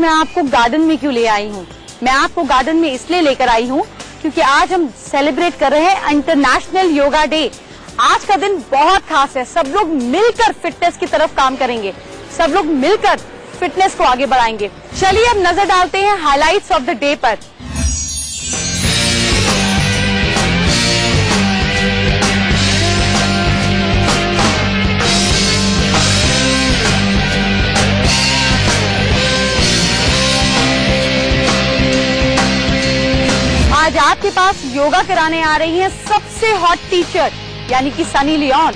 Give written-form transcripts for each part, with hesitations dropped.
मैं आपको गार्डन में क्यों ले आई हूँ? मैं आपको गार्डन में इसलिए लेकर आई हूँ क्योंकि आज हम सेलिब्रेट कर रहे हैं इंटरनेशनल योगा डे। आज का दिन बहुत खास है। सब लोग मिलकर फिटनेस की तरफ काम करेंगे, सब लोग मिलकर फिटनेस को आगे बढ़ाएंगे। चलिए अब नजर डालते हैं हाइलाइट्स ऑफ द डे पर। आज आपके पास योगा कराने आ रही है सबसे हॉट टीचर यानी कि सनी लियोन।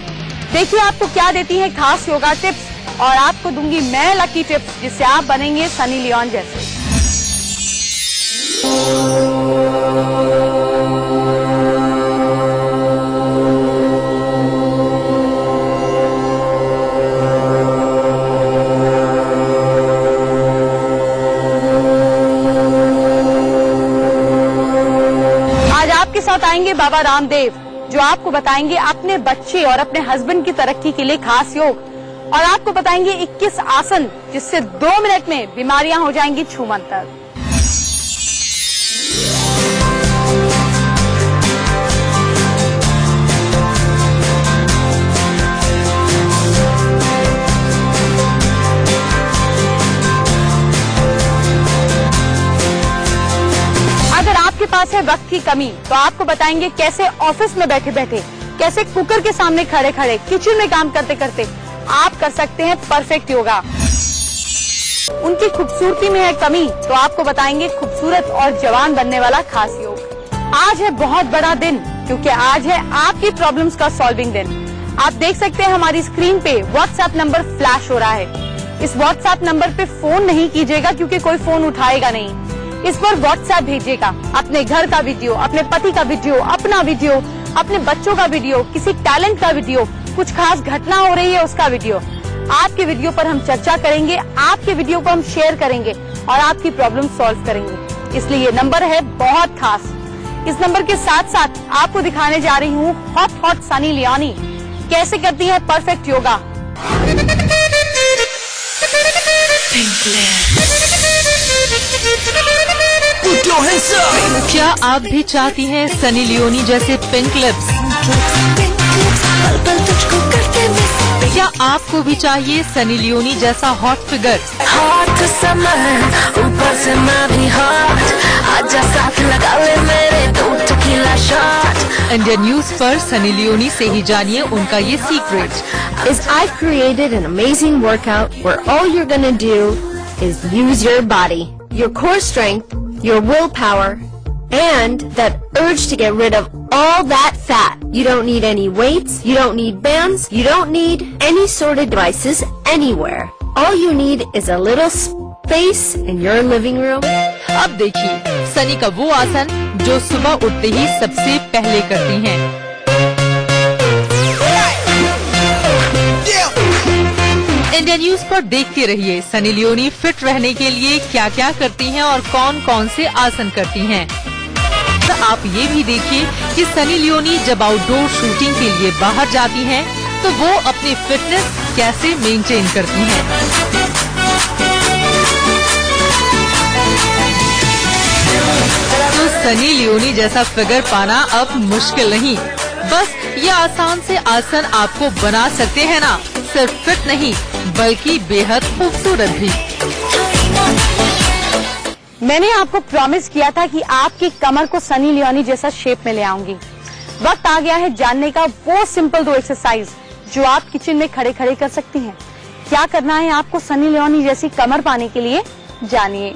देखिए आपको क्या देती है खास योगा टिप्स और आपको दूंगी मैं लकी टिप्स जिससे आप बनेंगे सनी लियोन जैसे। आपके साथ आएंगे बाबा रामदेव जो आपको बताएंगे अपने बच्चे और अपने हस्बैंड की तरक्की के लिए खास योग और आपको बताएंगे 21 आसन जिससे 2 मिनट में बीमारियां हो जाएंगी छूमंतर। आपके पास है वक्त की कमी तो आपको बताएंगे कैसे ऑफिस में बैठे बैठे, कैसे कुकर के सामने खड़े खड़े, किचन में काम करते करते आप कर सकते हैं परफेक्ट योगा। उनकी खूबसूरती में है कमी तो आपको बताएंगे खूबसूरत और जवान बनने वाला खास योग। आज है बहुत बड़ा दिन क्योंकि आज है आपकी प्रॉब्लम्स का सॉल्विंग दिन। आप देख सकते हैं हमारी स्क्रीन पे व्हाट्सएप नंबर फ्लैश हो रहा है। इस व्हाट्सएप नंबर पे फोन नहीं कीजिएगा क्योंकि कोई फोन उठाएगा नहीं। इस पर व्हाट्सएप भेजिएगा अपने घर का वीडियो, अपने पति का वीडियो, अपना वीडियो, अपने बच्चों का वीडियो, किसी टैलेंट का वीडियो, कुछ खास घटना हो रही है उसका वीडियो। आपके वीडियो पर हम चर्चा करेंगे, आपके वीडियो को हम शेयर करेंगे और आपकी प्रॉब्लम सॉल्व करेंगे। इसलिए ये नंबर है बहुत खास। इस नंबर के साथ साथ आपको दिखाने जा रही हूँ हॉट सनी लियोनी कैसे करती है परफेक्ट योगा। क्या आप भी चाहती हैं सनी लियोनी जैसे पिंक लिप्स? क्या आपको भी चाहिए सनी लियोनी जैसा हॉट फिगर? इंडियन न्यूज पर सनी लियोनी से ही जानिए उनका ये secret. I've created an amazing workout where all you're gonna do is use your body, your core strength, your willpower, and that urge to get rid of all that fat. You don't need any weights, you don't need bands, you don't need any sort of devices anywhere. All you need is a little space in your living room. अब देखिए सनी का वो आसन जो सुबह उठते ही सबसे पहले करती हैं। इंडिया न्यूज पर देखते रहिए सनी लियोनी फिट रहने के लिए क्या क्या करती हैं और कौन कौन से आसन करती हैं। तो आप ये भी देखिए कि सनी लियोनी जब आउटडोर शूटिंग के लिए बाहर जाती हैं तो वो अपनी फिटनेस कैसे मेंटेन करती हैं। तो सनी लियोनी जैसा फिगर पाना अब मुश्किल नहीं, बस ये आसान से आसन आपको बना सकते हैं ना, सिर्फ फिट नहीं बल्कि बेहद खूबसूरत भी। मैंने आपको प्रॉमिस किया था कि आपकी कमर को सनी लियोनी जैसा शेप में ले आऊंगी। वक्त आ गया है जानने का वो सिंपल 2 एक्सरसाइज जो आप किचन में खड़े खड़े कर सकती हैं। क्या करना है आपको सनी लियोनी जैसी कमर पाने के लिए, जानिए।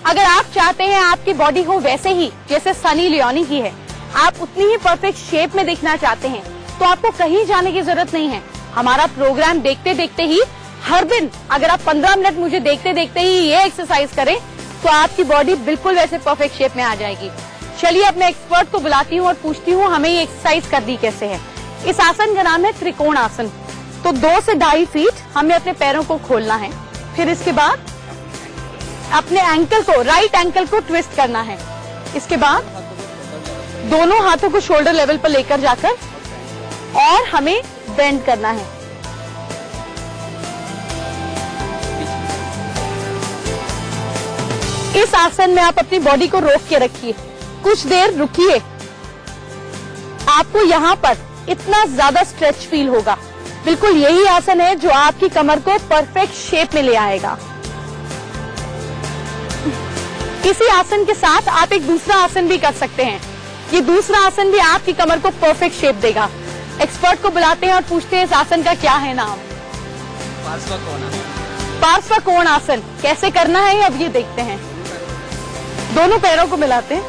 अगर आप चाहते हैं आपकी बॉडी हो वैसे ही जैसे सनी लियोनी की है, आप उतनी ही परफेक्ट शेप में दिखना चाहते हैं तो आपको कहीं जाने की जरूरत नहीं है। हमारा प्रोग्राम देखते देखते ही हर दिन अगर आप 15 मिनट मुझे देखते देखते ही ये एक्सरसाइज करें तो आपकी बॉडी बिल्कुल वैसे परफेक्ट शेप में आ जाएगी। चलिए अपने एक्सपर्ट को बुलाती हूँ और पूछती हूँ हमें ये एक्सरसाइज करनी कैसे है। इस आसन का नाम है त्रिकोण आसन। तो 2 से 2.5 फीट हमें अपने पैरों को खोलना है। फिर इसके बाद अपने एंकल को, राइट एंकल को ट्विस्ट करना है। इसके बाद दोनों हाथों को शोल्डर लेवल पर लेकर जाकर और हमें बेंड करना है। इस आसन में आप अपनी बॉडी को रोक के रखिए, कुछ देर रुकिए। आपको यहाँ पर इतना ज्यादा स्ट्रेच फील होगा। बिल्कुल यही आसन है जो आपकी कमर को परफेक्ट शेप में ले आएगा। इसी आसन के साथ आप एक दूसरा आसन भी कर सकते हैं। ये दूसरा आसन भी आपकी कमर को परफेक्ट शेप देगा। एक्सपर्ट को बुलाते हैं और पूछते हैं इस आसन का क्या है नाम। पार्श्व कोण आसन कैसे करना है अब ये देखते हैं। दोनों पैरों को मिलाते हैं।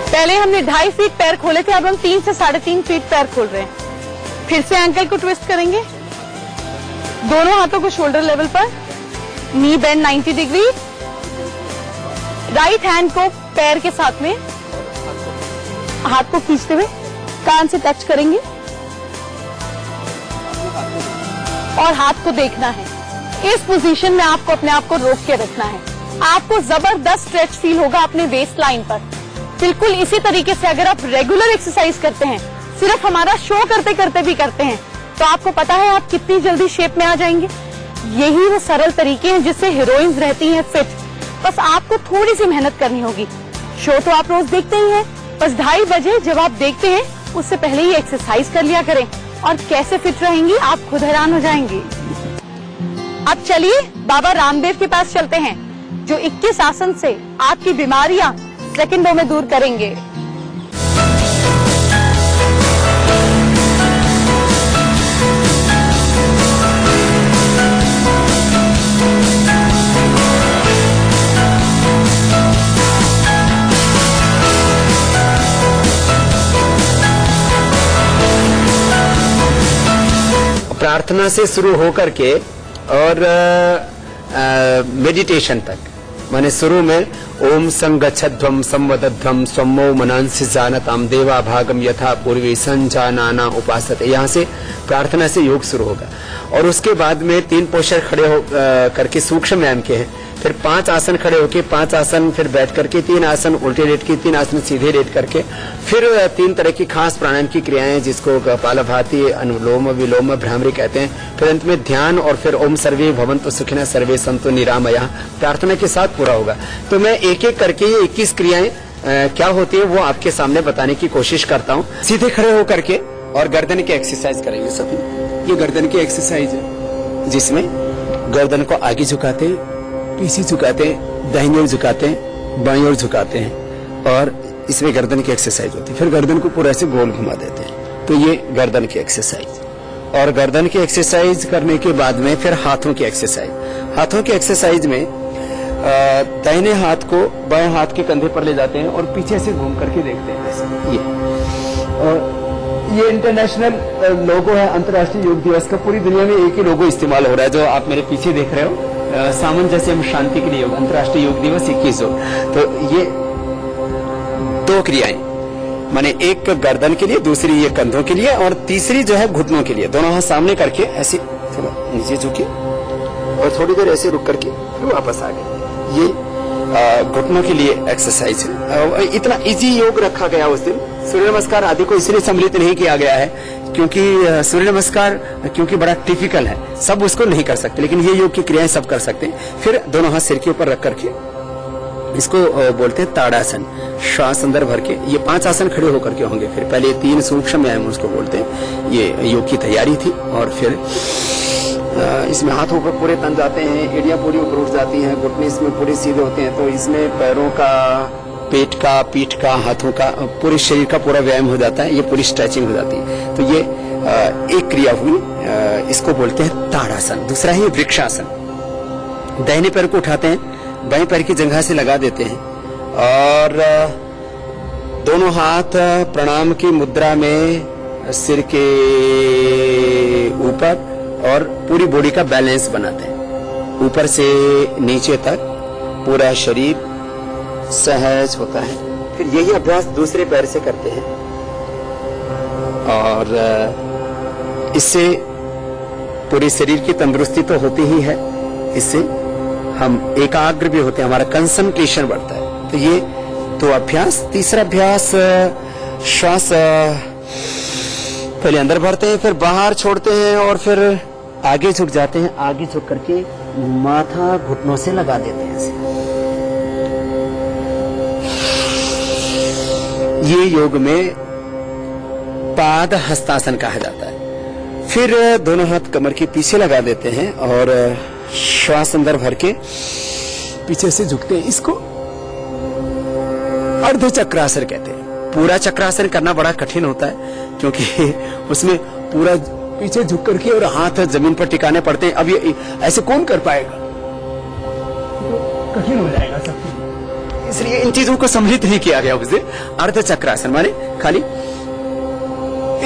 पहले हमने 2.5 फीट पैर खोले थे, अब हम 3 से 3.5 फीट पैर खोल रहे हैं। फिर से एंकल को ट्विस्ट करेंगे, दोनों हाथों को शोल्डर लेवल पर, नी बेंड 90 डिग्री, राइट हैंड को पैर के साथ में हाथ को खींचते हुए कान से टच करेंगे और हाथ को देखना है। इस पोजीशन में आपको अपने आप को रोक के रखना है। आपको जबरदस्त स्ट्रेच फील होगा अपने वेस्ट लाइन पर। बिल्कुल इसी तरीके से अगर आप रेगुलर एक्सरसाइज करते हैं, सिर्फ हमारा शो करते करते भी करते हैं, तो आपको पता है आप कितनी जल्दी शेप में आ जाएंगे। यही वो सरल तरीके हैं जिससे हीरोइंस रहती हैं फिट। बस आपको थोड़ी सी मेहनत करनी होगी। शो तो आप रोज देखते ही हैं, बस 2:30 बजे जब आप देखते हैं उससे पहले ही एक्सरसाइज कर लिया करें और कैसे फिट रहेंगी आप खुद हैरान हो जाएंगे। अब चलिए बाबा रामदेव के पास चलते हैं जो 21 आसन से आपकी बीमारियां सेकंडों में दूर करेंगे। प्रार्थना से शुरू होकर के और मेडिटेशन तक, माने शुरू में ओम संगच्छध्वम संवदध्वम स्वमो मनांसि जानताम देवा भागम यथा पूर्वी संजानाना उपासते। यहाँ से प्रार्थना से योग शुरू होगा और उसके बाद में 3 पोस्चर खड़े हो करके सूक्ष्म व्यायाम के हैं, फिर 5 आसन खड़े होके, 5 आसन फिर बैठ करके, 3 आसन उल्टे लेट के, 3 आसन सीधे लेट करके, फिर 3 तरह की खास प्राणायाम की क्रियाएं जिसको कपालभाति, अनुलोम विलोम भ्रामरी कहते हैं। फिर अंत में ध्यान और फिर ओम सर्वे भवन्तु सुखिनः सर्वे सन्तु निरामयाः प्रार्थना के साथ पूरा होगा। तो मैं एक एक करके ये 21 क्रियाएं क्या होती है वो आपके सामने बताने की कोशिश करता हूँ। सीधे खड़े होकर के और गर्दन की एक्सरसाइज करेंगे सभी। ये गर्दन की एक्सरसाइज है जिसमें गर्दन को आगे झुकाते हैं, पीछे झुकाते हैं, दाहिनी ओर झुकाते हैं, बाईं ओर झुकाते हैं और इसमें गर्दन की एक्सरसाइज होती है। फिर गर्दन को पूरा ऐसे गोल घुमा देते हैं। तो ये गर्दन की एक्सरसाइज। और गर्दन की एक्सरसाइज करने के बाद में फिर हाथों की एक्सरसाइज। हाथों की एक्सरसाइज में दाहिने हाथ को बाएं हाथ के कंधे पर ले जाते हैं और पीछे से घूम करके देखते हैं ऐसे। ये और ये इंटरनेशनल लोगो है अंतर्राष्ट्रीय योग दिवस का। पूरी दुनिया में एक ही लोगो इस्तेमाल हो रहा है जो आप मेरे पीछे देख रहे हो, सामंजस्य एवं शांति के लिए योग, अंतर्राष्ट्रीय योग दिवस 21 योग। तो ये 2 क्रियाएं, माने एक गर्दन के लिए, दूसरी ये कंधों के लिए और तीसरी जो है घुटनों के लिए। दोनों हाथ सामने करके ऐसे थोड़ा नीचे झुके और थोड़ी देर ऐसे रुक करके फिर वापस आ गए। ये घुटनों के लिए एक्सरसाइज है। इतना इजी योग रखा गया उस दिन। सूर्य नमस्कार आदि को इसलिए सम्मिलित नहीं किया गया है क्योंकि सूर्य नमस्कार क्योंकि बड़ा टिपिकल है, सब उसको नहीं कर सकते, लेकिन ये योग की क्रियाएं सब कर सकते हैं। फिर दोनों हाथ सिर के ऊपर रख करके इसको बोलते हैं ताड़ासन। श्वास अंदर भर के ये 5 आसन खड़े होकर के होंगे। फिर पहले 3 सूक्ष्म व्यायाम उसको बोलते हैं। ये योग की तैयारी थी और फिर इसमें हाथों पर पूरे तन जाते हैं, एड़ियां पूरी ऊपर उठ जाती हैं, घुटने इसमें पूरे सीधे होते हैं। तो इसमें पैरों का, पेट का, पीठ का, हाथों का, पूरे शरीर का पूरा व्यायाम हो जाता है। ये पूरी स्ट्रेचिंग हो जाती है। तो ये एक क्रिया हुई, इसको बोलते हैं ताड़ासन। दूसरा है वृक्षासन। दाहिने पैर को उठाते हैं, बाएं पैर की जंघा से लगा देते हैं और दोनों हाथ प्रणाम की मुद्रा में सिर के ऊपर और पूरी बॉडी का बैलेंस बनाते हैं। ऊपर से नीचे तक पूरा शरीर सहज होता है। फिर यही अभ्यास दूसरे पैर से करते हैं और इससे पूरे शरीर की तंदुरुस्ती तो होती ही है, इससे हम एकाग्र भी होते हैं, हमारा कंसंट्रेशन बढ़ता है। तो ये 2 अभ्यास। तीसरा अभ्यास श्वास पहले अंदर भरते हैं, फिर बाहर छोड़ते हैं और फिर आगे झुक जाते हैं। आगे झुक करके माथा घुटनों से लगा देते हैं ऐसे। ये योग में पाद हस्तासन कहा जाता है। फिर दोनों हाथ कमर के पीछे लगा देते हैं और श्वास अंदर भर के पीछे से झुकते हैं। इसको अर्ध चक्रासन कहते हैं। पूरा चक्रासन करना बड़ा कठिन होता है क्योंकि उसमें पूरा पीछे झुक करके और हाथ जमीन पर टिकाने पड़ते हैं। अब ये ऐसे कौन कर पाएगा, तो कठिन हो जाएगा सब। इसलिए इन चीजों को सम्मिलित नहीं किया गया उसे। अर्ध चक्रासन माने खाली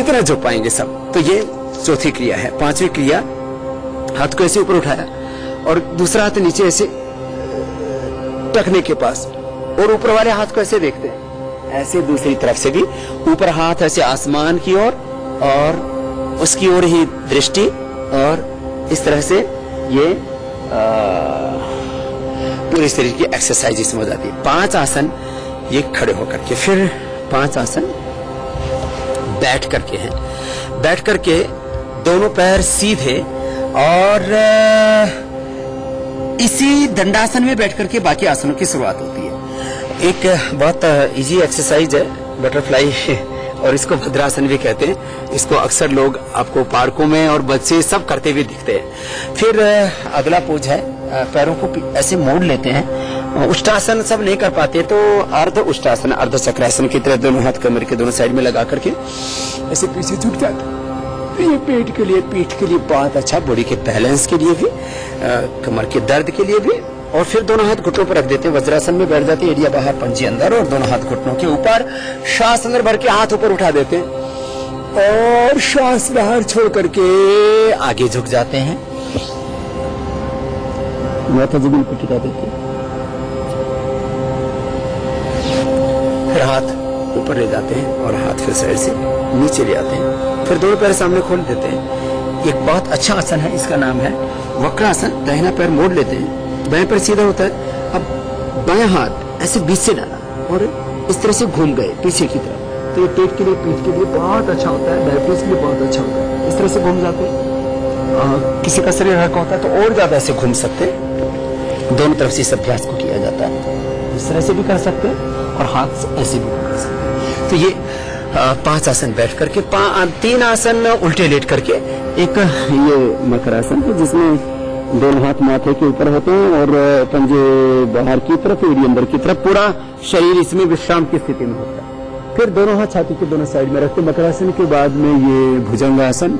इतना झुक पाएंगे सब। तो ये चौथी क्रिया है। पांचवी क्रिया, हाथ को ऐसे ऊपर उठाया और दूसरा हाथ नीचे ऐसे टखने के पास और ऊपर वाले हाथ को ऐसे देखते हैं। ऐसे दूसरी तरफ से भी ऊपर हाथ ऐसे आसमान की ओर और उसकी ओर ही दृष्टि, और इस तरह से ये पूरे शरीर की एक्सरसाइज इसमें हो जाती है। 5 आसन ये खड़े होकर के, फिर 5 आसन बैठ करके हैं। बैठ करके दोनों पैर सीधे और इसी दंडासन में बैठ करके बाकी आसनों की शुरुआत होती है। एक बहुत इजी एक्सरसाइज है बटरफ्लाई, और इसको भद्रासन भी कहते हैं। इसको अक्सर लोग आपको पार्कों में और बच्चे सब करते हुए दिखते हैं। फिर अगला पोज है, पैरों को ऐसे मोड़ लेते हैं। उष्टासन सब नहीं कर पाते तो अर्ध उष्टासन, अर्ध चक्रासन की तरह दोनों हाथ कमर के दोनों साइड में लगा करके ऐसे पीछे झुक जाते हैं। ये पेट के लिए, पीठ के लिए बहुत अच्छा, बॉडी के बैलेंस के लिए भी, कमर के दर्द के लिए भी। और फिर दोनों हाथ घुटनों पर रख देते हैं। वज्रासन में बैठ जाते हैं, एड़िया बाहर, पंजे अंदर, और दोनों हाथ घुटनों के ऊपर। श्वास अंदर भर के हाथ ऊपर उठा देते हैं और श्वास बाहर छोड़ करके आगे झुक जाते हैं। माथा जमीन पर टिका देते हैं। फिर हाथ ऊपर ले जाते हैं और हाथ फिर साइड से नीचे ले आते हैं। फिर दोनों पैर सामने खोल देते हैं। एक बहुत अच्छा आसन है, इसका नाम है वक्रासन। दाहिना पैर मोड़ लेते हैं, बाएं पैर सीधा होता है। अब बाएं हाथ ऐसे बीच से डाला और इस तरह से घूम गए पीछे की तरफ। तो ये पेट के लिए, पीठ के लिए बहुत अच्छा होता है, डायबिटीज के लिए बहुत अच्छा होता है। इस तरह से घूम जाते हैं। किसी का शरीर हल्का होता है तो और ज्यादा ऐसे घूम सकते हैं। दोनों तरफ से इस अभ्यास को किया जाता है। इस तरह से भी कर सकते हैं और हाथ ऐसे भी कर सकते हैं। तो ये 5 आसन बैठ करके, 3 आसन उल्टे लेट करके। एक ये मकरासन है जिसमें दोनों हाथ माथे के ऊपर होते हैं और पंजे बाहर की तरफ, एड़ी अंदर की तरफ, पूरा शरीर इसमें विश्राम की स्थिति में होता है। फिर दोनों हाथ छाती के दोनों साइड में रखते। मकरासन के बाद में ये भुजंगासन,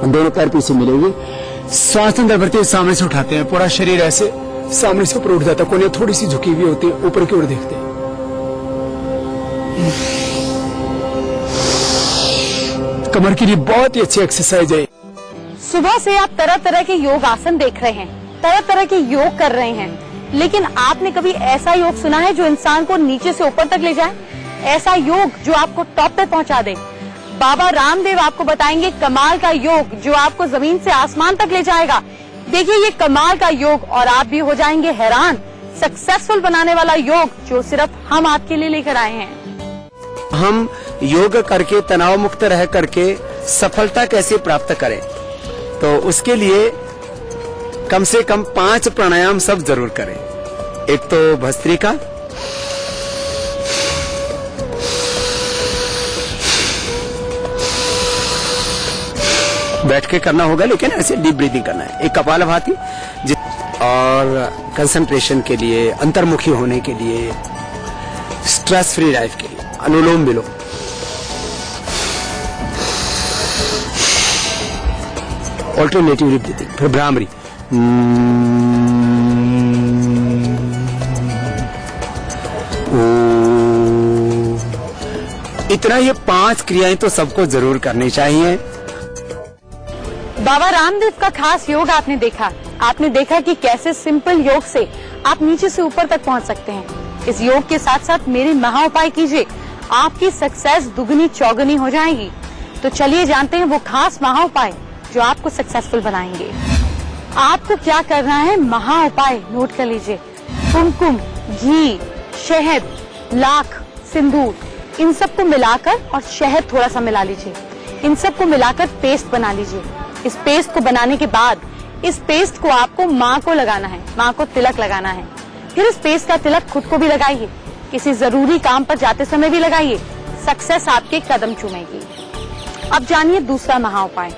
दोनों पैर पीछे मिलेंगे। श्वास अंदर भरते हुए सामने से उठाते हैं। पूरा शरीर ऐसे सामने से ऊपर उठ जाता है। कोने थोड़ी सी झुकी हुई होती है, ऊपर की ओर देखते हैं। कमर के लिए बहुत ही अच्छी एक्सरसाइज है। सुबह से आप तरह तरह के योग आसन देख रहे हैं, तरह तरह के योग कर रहे हैं, लेकिन आपने कभी ऐसा योग सुना है जो इंसान को नीचे से ऊपर तक ले जाए? ऐसा योग जो आपको टॉप पे पहुंचा दे? बाबा रामदेव आपको बताएंगे कमाल का योग जो आपको जमीन से आसमान तक ले जाएगा। देखिए ये कमाल का योग और आप भी हो जाएंगे हैरान। सक्सेसफुल बनाने वाला योग जो सिर्फ हम आपके लिए लेकर आए हैं। हम योग करके तनाव मुक्त रह करके सफलता कैसे प्राप्त करें, तो उसके लिए कम से कम 5 प्राणायाम सब जरूर करें। एक तो भस्त्रिका, बैठ के करना होगा लेकिन ऐसे डीप ब्रीदिंग करना है। एक कपालभाति, और कंसंट्रेशन के लिए, अंतर्मुखी होने के लिए, स्ट्रेस फ्री लाइफ के लिए अनुलोम विलोम। ऑल्टरनेटिव ब्रीदिंग, फिर भ्रामरी, इतना ये 5 क्रियाएं तो सबको जरूर करनी चाहिए। बाबा रामदेव का खास योग आपने देखा कि कैसे सिंपल योग से आप नीचे से ऊपर तक पहुंच सकते हैं। इस योग के साथ साथ मेरे महा उपाय कीजिए, आपकी सक्सेस दुगनी चौगुनी हो जाएगी। तो चलिए जानते हैं वो खास महा उपाय जो आपको सक्सेसफुल बनाएंगे। आपको क्या करना है, महा उपाय नोट कर लीजिए। कुमकुम, घी, शहद, लाख, सिंदूर, इन सबको मिलाकर और शहद थोड़ा सा मिला लीजिए। इन सबको मिलाकर पेस्ट बना लीजिए। इस पेस्ट को बनाने के बाद इस पेस्ट को आपको माँ को लगाना है, माँ को तिलक लगाना है। फिर इस पेस्ट का तिलक खुद को भी लगाइए, किसी जरूरी काम पर जाते समय भी लगाइए, सक्सेस आपके कदम चूमेगी। अब जानिए दूसरा महा उपाय।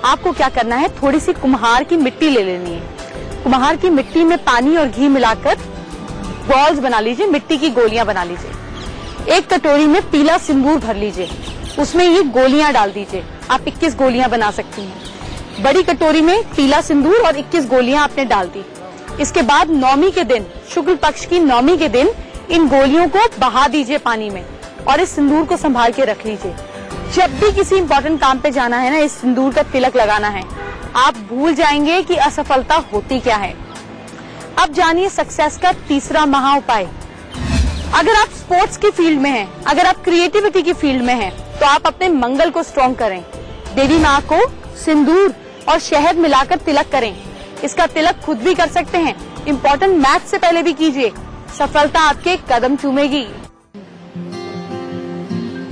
आपको क्या करना है, थोड़ी सी कुम्हार की मिट्टी ले लेनी है। कुम्हार की मिट्टी में पानी और घी मिलाकर बॉल्स बना लीजिए, मिट्टी की गोलियां बना लीजिए। एक कटोरी में पीला सिंदूर भर लीजिए, उसमें ये गोलियां डाल दीजिए। आप 21 गोलियां बना सकती हैं। बड़ी कटोरी में पीला सिंदूर और 21 गोलियां आपने डाल दी। इसके बाद नौमी के दिन, शुक्ल पक्ष की नौमी के दिन इन गोलियों को बहा दीजिए पानी में और इस सिंदूर को संभाल के रख लीजिए। जब भी किसी इंपॉर्टेंट काम पे जाना है ना, इस सिंदूर का तिलक लगाना है, आप भूल जाएंगे कि असफलता होती क्या है। अब जानिए सक्सेस का तीसरा महा उपाय। अगर आप स्पोर्ट्स की फील्ड में हैं, अगर आप क्रिएटिविटी की फील्ड में हैं, तो आप अपने मंगल को स्ट्रॉन्ग करें। देवी माँ को सिंदूर और शहद मिलाकर तिलक करें। इसका तिलक खुद भी कर सकते हैं, इम्पोर्टेंट मैच से पहले भी कीजिए, सफलता आपके कदम चूमेगी।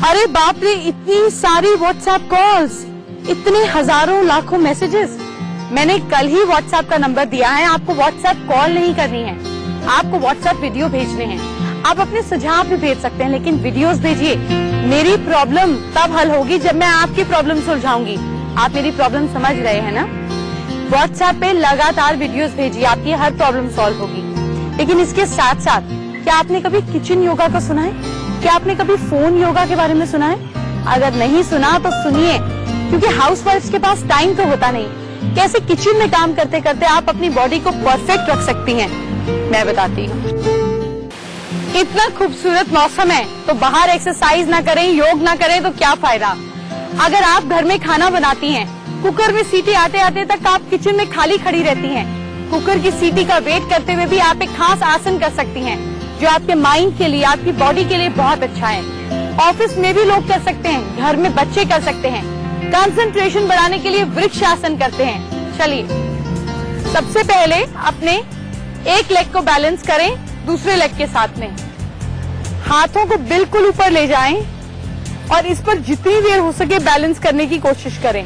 अरे बाप रे, इतनी सारी व्हाट्सएप कॉल्स, इतने हजारों लाखों मैसेजेस। मैंने कल ही व्हाट्सएप का नंबर दिया है, आपको व्हाट्सएप कॉल नहीं करनी है, आपको व्हाट्सएप वीडियो भेजने हैं। आप अपने सुझाव भी भेज सकते हैं, लेकिन वीडियोस भेजिए। मेरी प्रॉब्लम तब हल होगी जब मैं आपकी प्रॉब्लम सुलझाऊंगी। आप मेरी प्रॉब्लम समझ रहे हैं ना? व्हाट्सएप पे लगातार वीडियोस भेजिए, आपकी हर प्रॉब्लम सॉल्व होगी। लेकिन इसके साथ साथ क्या आपने कभी किचन योगा का सुना है? क्या आपने कभी फोन योगा के बारे में सुना है? अगर नहीं सुना तो सुनिए, क्योंकि हाउसवाइफ्स के पास टाइम तो होता नहीं। कैसे किचन में काम करते करते आप अपनी बॉडी को परफेक्ट रख सकती हैं, मैं बताती हूँ। इतना खूबसूरत मौसम है तो बाहर एक्सरसाइज ना करें, योग ना करें तो क्या फायदा। अगर आप घर में खाना बनाती हैं, कुकर में सीटी आते आते तक आप किचन में खाली खड़ी रहती हैं, कुकर की सीटी का वेट करते हुए भी आप एक खास आसन कर सकती हैं, जो आपके माइंड के लिए, आपकी बॉडी के लिए बहुत अच्छा है। ऑफिस में भी लोग कर सकते हैं, घर में बच्चे कर सकते हैं। कंसंट्रेशन बढ़ाने के लिए वृक्ष आसन करते हैं। चलिए, सबसे पहले अपने एक लेग को बैलेंस करें दूसरे लेग के साथ में। हाथों को बिल्कुल ऊपर ले जाएं और इस पर जितनी देर हो सके बैलेंस करने की कोशिश करें।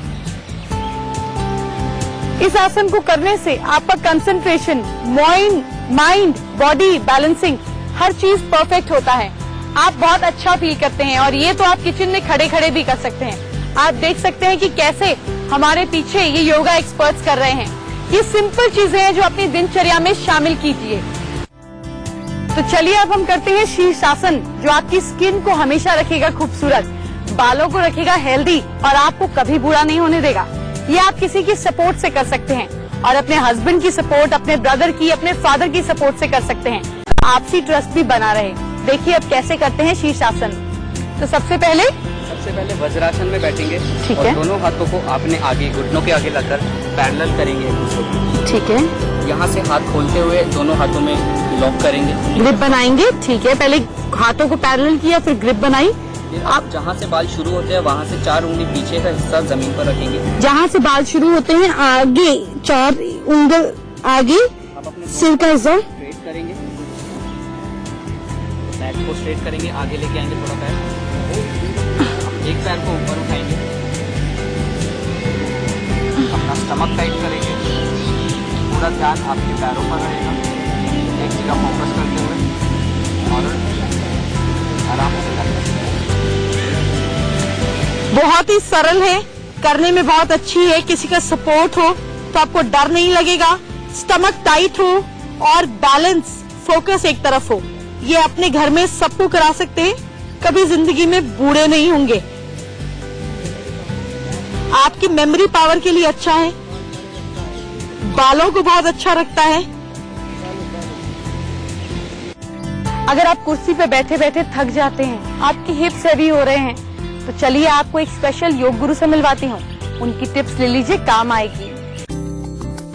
इस आसन को करने से आपका कंसंट्रेशन, माइंड, बॉडी बैलेंसिंग, हर चीज परफेक्ट होता है। आप बहुत अच्छा फील करते हैं और ये तो आप किचन में खड़े खड़े भी कर सकते हैं। आप देख सकते हैं कि कैसे हमारे पीछे ये योगा एक्सपर्ट्स कर रहे हैं। ये सिंपल चीजें हैं जो अपनी दिनचर्या में शामिल कीजिए। तो चलिए अब हम करते हैं शीर्षासन, जो आपकी स्किन को हमेशा रखेगा खूबसूरत, बालों को रखेगा हेल्दी और आपको कभी बुरा नहीं होने देगा। ये आप किसी की सपोर्ट से कर सकते हैं और अपने हस्बैंड की सपोर्ट, अपने ब्रदर की, अपने फादर की सपोर्ट से कर सकते हैं। आपसी ट्रस्ट भी बना रहे। देखिए अब कैसे करते हैं शीर्षासन। तो सबसे पहले वज्रासन में बैठेंगे। ठीक और है। दोनों हाथों को आपने आगे, घुटनों के आगे लगकर पैरेलल करेंगे एक दूसरे को। ठीक है, यहाँ से हाथ खोलते हुए दोनों हाथों में लॉक करेंगे। ग्रिप बनाएंगे। ठीक है, पहले हाथों को पैरेलल किया, फिर ग्रिप बनाई। फिर आप जहाँ से बाल शुरू होते हैं वहाँ से 4 उंगली पीछे का हिस्सा जमीन पर रखेंगे। जहाँ से बाल शुरू होते हैं आगे 4 उंगल आगे, आप अपने सिर का हिस्सा स्ट्रेट करेंगे, बैक को स्ट्रेट करेंगे, आगे लेके आएंगे थोड़ा पैर, एक पैर को ऊपर उठाएंगे, अपना स्टमक टाइट करेंगे, पूरा ध्यान आपके पैरों पर रहेगा, एक जगह फोकस करते हुए और आराम से करेंगे। बहुत ही सरल है, करने में बहुत अच्छी है। किसी का सपोर्ट हो तो आपको डर नहीं लगेगा, स्टमक टाइट हो और बैलेंस, फोकस एक तरफ हो। ये अपने घर में सबको करा सकते हैं, कभी जिंदगी में बूढ़े नहीं होंगे। आपकी मेमोरी पावर के लिए अच्छा है, बालों को बहुत अच्छा रखता है। अगर आप कुर्सी पे बैठे बैठे थक जाते हैं, आपकी हिप्स हैवी हो रहे हैं, तो चलिए आपको एक स्पेशल योग गुरु से मिलवाती हूँ। उनकी टिप्स ले लीजिए, काम आएगी।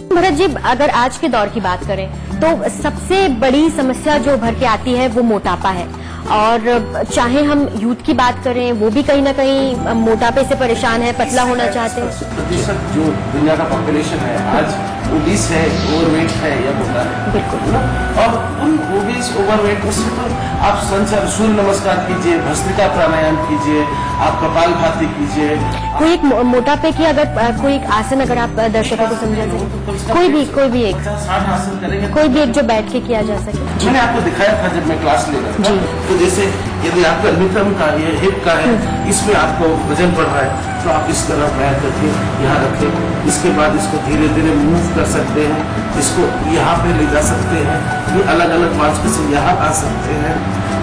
भरत जी, अगर आज के दौर की बात करें तो सबसे बड़ी समस्या जो उभर के आती है वो मोटापा है। और चाहे हम यूथ की बात करें, वो भी कहीं ना कहीं मोटापे से परेशान है, पतला होना चाहते हैं। 70% जो दुनिया का पॉपुलेशन है आज ओबीस है, ओवरवेट है या मोटा है, बिल्कुल ना। और उन ओबीस ओवरवेट में सिर्फ आप संचार सूर्य नमस्कार कीजिए, भस्त्रिका प्राणायाम कीजिए, आप कपालभाति कीजिए। कोई एक मोटापे की अगर कोई एक आसन अगर आप दर्शकों को समझा सके, कोई भी एक 60 आसन करेंगे, कोई भी एक जो बैठ के किया जा सके। मैंने आपको दिखाया था जब मैं क्लास ले रहा था, तो जैसे यदि आपका नितंब का ये हिप का है, इसमें आपको वजन बढ़ रहा है, तो आप इस तरह बैठ करके यहाँ रखें। इसके बाद इसको धीरे धीरे मूव कर सकते हैं, इसको यहाँ पे ले जा सकते हैं, ये अलग अलग मांसपेशी यहाँ आ सकते हैं।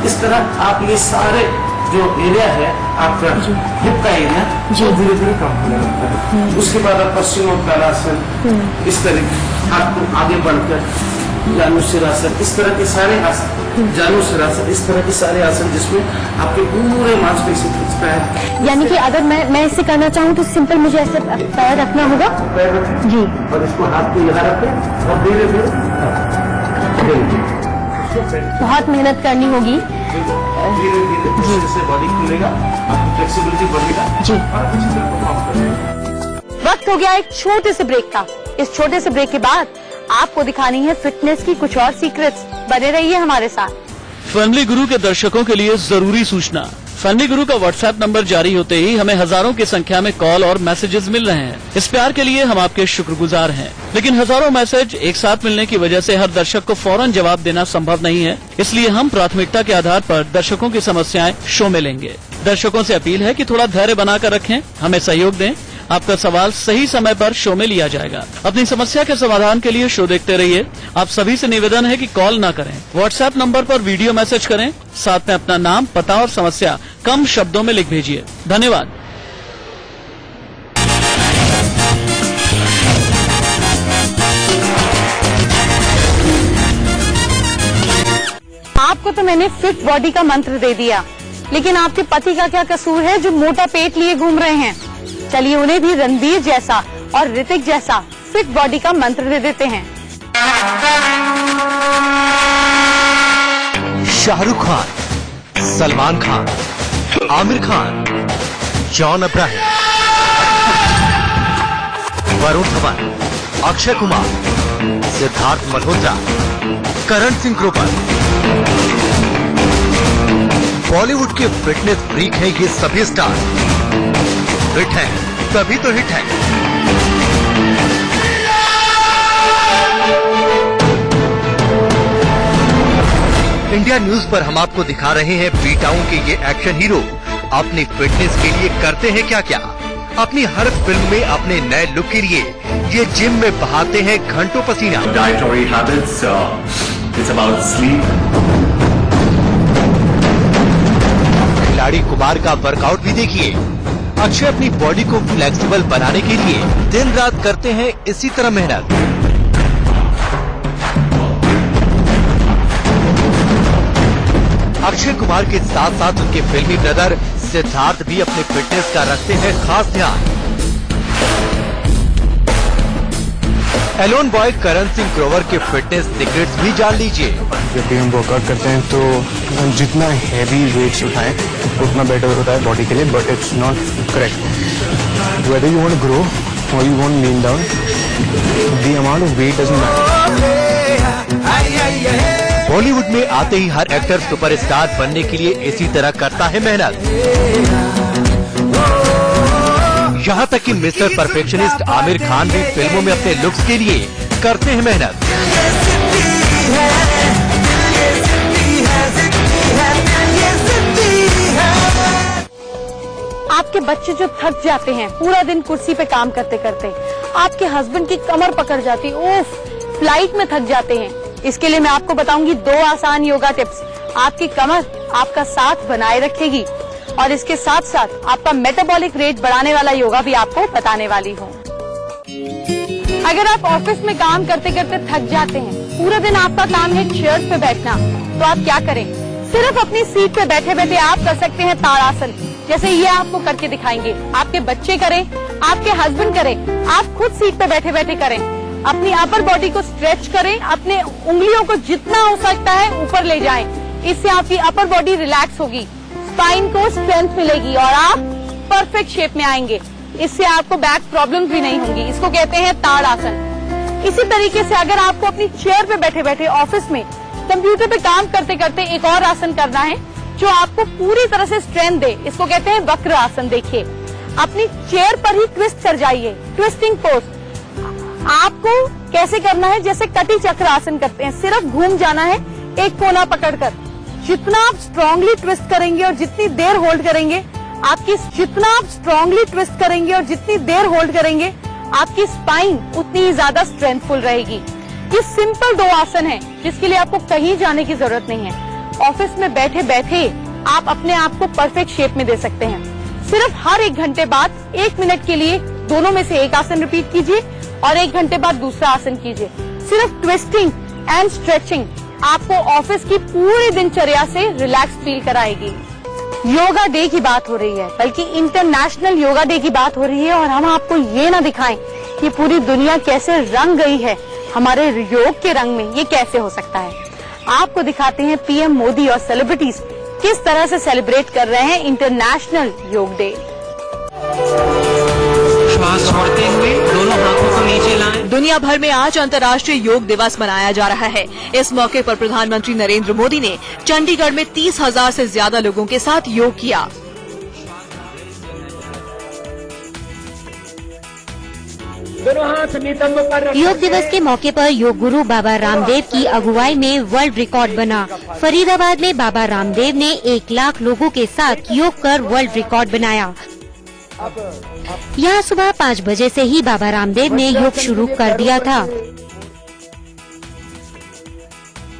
इस तरह आप ये सारे जो एरिया है आपका हिप का एरिया वो धीरे धीरे कम होने लगता है। उसके बाद आप पश्चिमोत्तानासन, इस तरीके हाथ को आगे बढ़कर जानुशिरासन, इस तरह के सारे आसन, जानुशिरासन, इस तरह के सारे आसन जिसमें आपके पूरे मांसपेशी खींचता है। यानी कि अगर मैं इसे करना चाहूँ तो सिंपल मुझे ऐसे पैर रखना होगा, पैर रखें जी, और इसको हाथ को यहाँ रखें और धीरे धीरे बहुत मेहनत करनी होगी। धीरे धीरे इससे बॉडी खुलेगा, आपकी फ्लेक्सिबिलिटी बढ़ेगा जी। और अच्छी तरह परफॉर्म करेंगे। वक्त हो गया एक छोटे से ब्रेक का। इस छोटे से ब्रेक के बाद आपको दिखानी है फिटनेस की कुछ और सीक्रेट्स। बने रहिए हमारे साथ। फैमिली गुरु के दर्शकों के लिए जरूरी सूचना। फैमिली गुरु का व्हाट्सएप नंबर जारी होते ही हमें हजारों की संख्या में कॉल और मैसेजेस मिल रहे हैं। इस प्यार के लिए हम आपके शुक्रगुजार हैं, लेकिन हजारों मैसेज एक साथ मिलने की वजह से हर दर्शक को फौरन जवाब देना संभव नहीं है। इसलिए हम प्राथमिकता के आधार पर दर्शकों की समस्याएं शो में लेंगे। दर्शकों से अपील है कि थोड़ा धैर्य बनाकर रखें, हमें सहयोग दें। आपका सवाल सही समय पर शो में लिया जाएगा। अपनी समस्या के समाधान के लिए शो देखते रहिए। आप सभी से निवेदन है कि कॉल ना करें, व्हाट्सएप नंबर पर वीडियो मैसेज करें, साथ में अपना नाम, पता और समस्या कम शब्दों में लिख भेजिए। धन्यवाद। आपको तो मैंने फिट बॉडी का मंत्र दे दिया, लेकिन आपके पति का क्या कसूर है जो मोटा पेट लिए घूम रहे हैं? चलिए उन्हें भी रणबीर जैसा और ऋतिक जैसा फिट बॉडी का मंत्र दे देते हैं। Shahrukh Khan, Salman Khan, Aamir Khan, John Abraham, Varun Dhawan, Akshay Kumar, Siddharth Malhotra, Karan Singh Grover. बॉलीवुड के फिटनेस फ्रीक हैं ये सभी स्टार। फिट है तभी तो हिट है। इंडिया न्यूज पर हम आपको दिखा रहे हैं बी टाउन के ये एक्शन हीरो अपनी फिटनेस के लिए करते हैं क्या क्या। अपनी हर फिल्म में अपने नए लुक के लिए ये जिम में बहाते हैं घंटों पसीना। Dietary habits, it's about sleep. खिलाड़ी कुमार का वर्कआउट भी देखिए। अक्षय अपनी बॉडी को फ्लेक्सिबल बनाने के लिए दिन रात करते हैं इसी तरह मेहनत। अक्षय कुमार के साथ साथ उनके फिल्मी ब्रदर सिद्धार्थ भी अपने फिटनेस का रखते हैं खास ध्यान। एलोन बॉय करण सिंह ग्रोवर के फिटनेस सीक्रेट्स भी जान लीजिए। जब भी हम वर्कआउट करते हैं तो हम जितना हैवी वेट्स उठाएं उतना बेटर होता है बॉडी के लिए, but it's not correct. Whether you want to grow और you want lean down, the amount of weight doesn't matter. Bollywood में आते ही हर एक्टर सुपरस्टार बनने के लिए इसी तरह करता है मेहनत। यहाँ तक कि मिस्टर परफेक्शनिस्ट आमिर खान भी फिल्मों में अपने लुक्स के लिए करते हैं मेहनत। आपके बच्चे जो थक जाते हैं पूरा दिन कुर्सी पे काम करते करते, आपके हस्बैंड की कमर पकड़ जाती, ओफ, फ्लाइट में थक जाते हैं, इसके लिए मैं आपको बताऊंगी 2 आसान योगा टिप्स। आपकी कमर आपका साथ बनाए रखेगी और इसके साथ साथ आपका मेटाबॉलिक रेट बढ़ाने वाला योगा भी आपको बताने वाली हूँ। अगर आप ऑफिस में काम करते करते थक जाते हैं, पूरा दिन आपका काम है चेयर पे बैठना, तो आप क्या करें? सिर्फ अपनी सीट पे बैठे बैठे आप कर सकते हैं ताड़ासन, जैसे ये आपको करके दिखाएंगे। आपके बच्चे करें, आपके हस्बैंड करें, आप खुद सीट पे बैठे बैठे करें। अपनी अपर बॉडी को स्ट्रेच करें, अपने उंगलियों को जितना हो सकता है ऊपर ले जाएं। इससे आपकी अपर बॉडी रिलैक्स होगी, स्पाइन को स्ट्रेंथ मिलेगी और आप परफेक्ट शेप में आएंगे। इससे आपको बैक प्रॉब्लम भी नहीं होंगी। इसको कहते हैं ताड़ आसन। इसी तरीके से अगर आपको अपनी चेयर पे बैठे बैठे ऑफिस में कंप्यूटर पे काम करते करते एक और आसन करना है जो आपको पूरी तरह से स्ट्रेंथ दे, इसको कहते हैं वक्र आसन। देखिए, अपनी चेयर पर ही ट्विस्ट कर जाइए, ट्विस्टिंग पोज। आपको कैसे करना है? जैसे कटी चक्र आसन करते हैं, सिर्फ घूम जाना है एक कोना पकड़कर। जितना आप स्ट्रांगली ट्विस्ट करेंगे और जितनी देर होल्ड करेंगे, आपकी स्पाइन उतनी ही ज्यादा स्ट्रेंथफुल रहेगी। ये सिंपल 2 आसन है जिसके लिए आपको कहीं जाने की जरूरत नहीं है। ऑफिस में बैठे बैठे आप अपने आप को परफेक्ट शेप में दे सकते हैं। सिर्फ हर 1 घंटे बाद 1 मिनट के लिए दोनों में से एक आसन रिपीट कीजिए और 1 घंटे बाद दूसरा आसन कीजिए। सिर्फ ट्विस्टिंग एंड स्ट्रेचिंग आपको ऑफिस की पूरी दिनचर्या से रिलैक्स फील कराएगी। योगा डे की बात हो रही है, बल्कि इंटरनेशनल योगा डे की बात हो रही है, और हम आपको ये ना दिखाएं कि पूरी दुनिया कैसे रंग गई है हमारे योग के रंग में। ये कैसे हो सकता है? आपको दिखाते हैं पीएम मोदी और सेलिब्रिटीज किस तरह से सेलिब्रेट कर रहे हैं इंटरनेशनल योग डे। श्वास छोड़ते हुए दोनों हाथों को नीचे लाएं। दुनिया भर में आज अंतर्राष्ट्रीय योग दिवस मनाया जा रहा है। इस मौके पर प्रधानमंत्री नरेंद्र मोदी ने चंडीगढ़ में 30,000 से ज्यादा लोगों के साथ योग किया। योग दिवस के मौके पर योग गुरु बाबा रामदेव की अगुवाई में वर्ल्ड रिकॉर्ड बना। फरीदाबाद में बाबा रामदेव ने 1 लाख लोगों के साथ योग कर वर्ल्ड रिकॉर्ड बनाया। यहाँ सुबह 5 बजे से ही बाबा रामदेव ने योग शुरू कर दिया था।